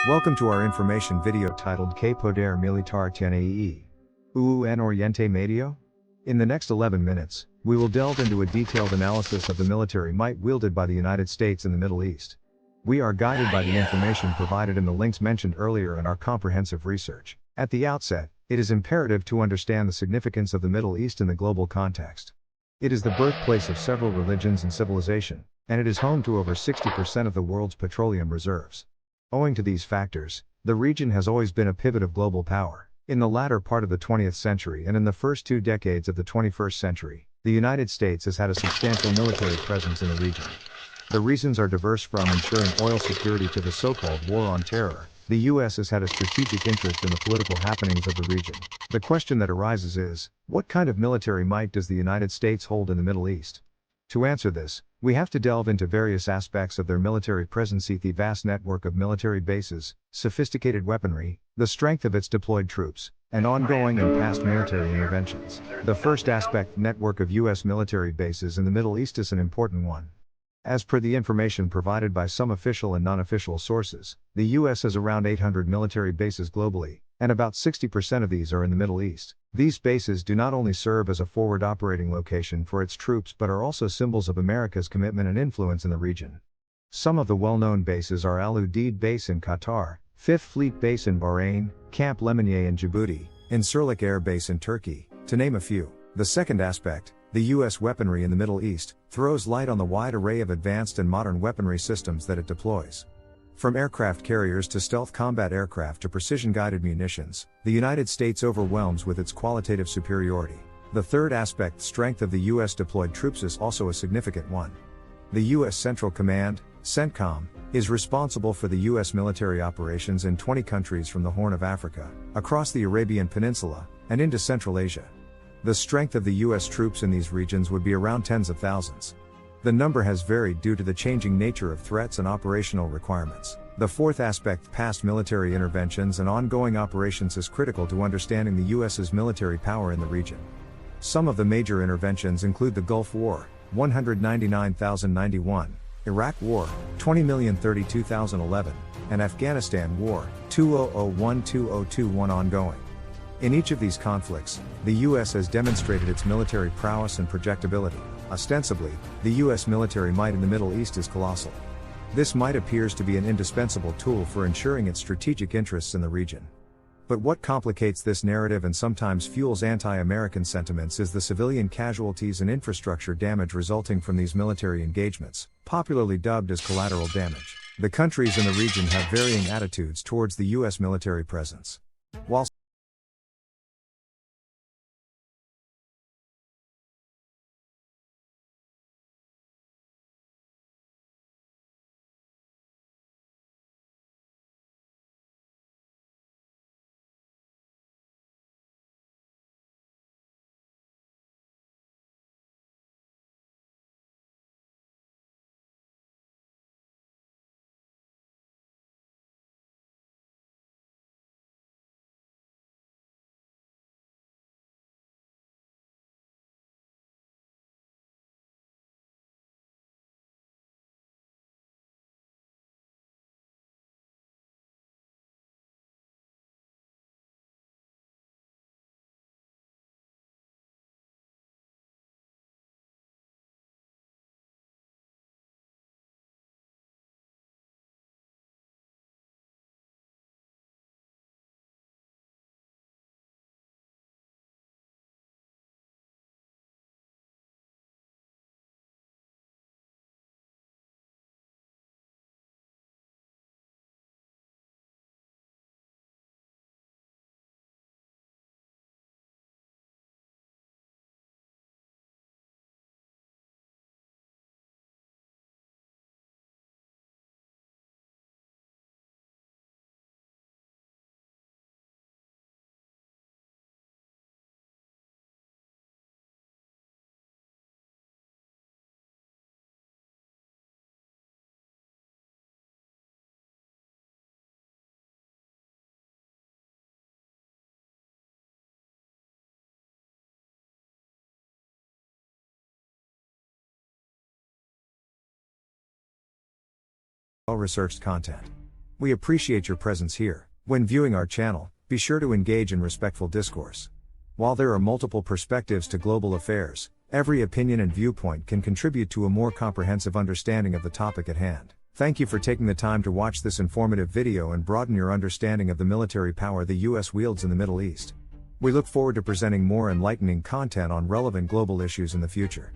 Welcome to our information video titled "Que Poder Militar Tiene en Oriente Medio?" In the next 11 minutes, we will delve into a detailed analysis of the military might wielded by the United States in the Middle East. We are guided by the information provided in the links mentioned earlier in our comprehensive research. At the outset, it is imperative to understand the significance of the Middle East in the global context. It is the birthplace of several religions and civilization, and it is home to over 60% of the world's petroleum reserves. Owing to these factors, the region has always been a pivot of global power. In the latter part of the 20th century and in the first 2 decades of the 21st century, the United States has had a substantial military presence in the region. The reasons are diverse, from ensuring oil security to the so-called War on Terror. The U.S. has had a strategic interest in the political happenings of the region. The question that arises is, what kind of military might does the United States hold in the Middle East? To answer this, we have to delve into various aspects of their military presence: the vast network of military bases, sophisticated weaponry, the strength of its deployed troops, and ongoing and past military interventions. The first aspect, network of U.S. military bases in the Middle East, is an important one. As per the information provided by some official and non-official sources, the U.S. has around 800 military bases globally, and about 60% of these are in the Middle East. These bases do not only serve as a forward operating location for its troops but are also symbols of America's commitment and influence in the region. Some of the well-known bases are Al Udeid Base in Qatar, 5th Fleet Base in Bahrain, Camp Lemonnier in Djibouti, and Incirlik Air Base in Turkey, to name a few. The second aspect, the U.S. weaponry in the Middle East, throws light on the wide array of advanced and modern weaponry systems that it deploys. From aircraft carriers to stealth combat aircraft to precision-guided munitions, the United States overwhelms with its qualitative superiority. The third aspect, strength of the U.S. deployed troops, is also a significant one. The U.S. Central Command, CENTCOM, is responsible for the U.S. military operations in 20 countries from the Horn of Africa, across the Arabian Peninsula, and into Central Asia. The strength of the U.S. troops in these regions would be around tens of thousands. The number has varied due to the changing nature of threats and operational requirements. The fourth aspect, past military interventions and ongoing operations, is critical to understanding the U.S.'s military power in the region. Some of the major interventions include the Gulf War, 199,091, Iraq War, 20,032,011, and Afghanistan War, 2001-2021 ongoing. In each of these conflicts, the U.S. has demonstrated its military prowess and projectability. Ostensibly, the U.S. military might in the Middle East is colossal. This might appears to be an indispensable tool for ensuring its strategic interests in the region. But what complicates this narrative and sometimes fuels anti-American sentiments is the civilian casualties and infrastructure damage resulting from these military engagements, popularly dubbed as collateral damage. The countries in the region have varying attitudes towards the U.S. military presence. While well-researched content. We appreciate your presence here. When viewing our channel, be sure to engage in respectful discourse. While there are multiple perspectives to global affairs, every opinion and viewpoint can contribute to a more comprehensive understanding of the topic at hand. Thank you for taking the time to watch this informative video and broaden your understanding of the military power the US wields in the Middle East. We look forward to presenting more enlightening content on relevant global issues in the future.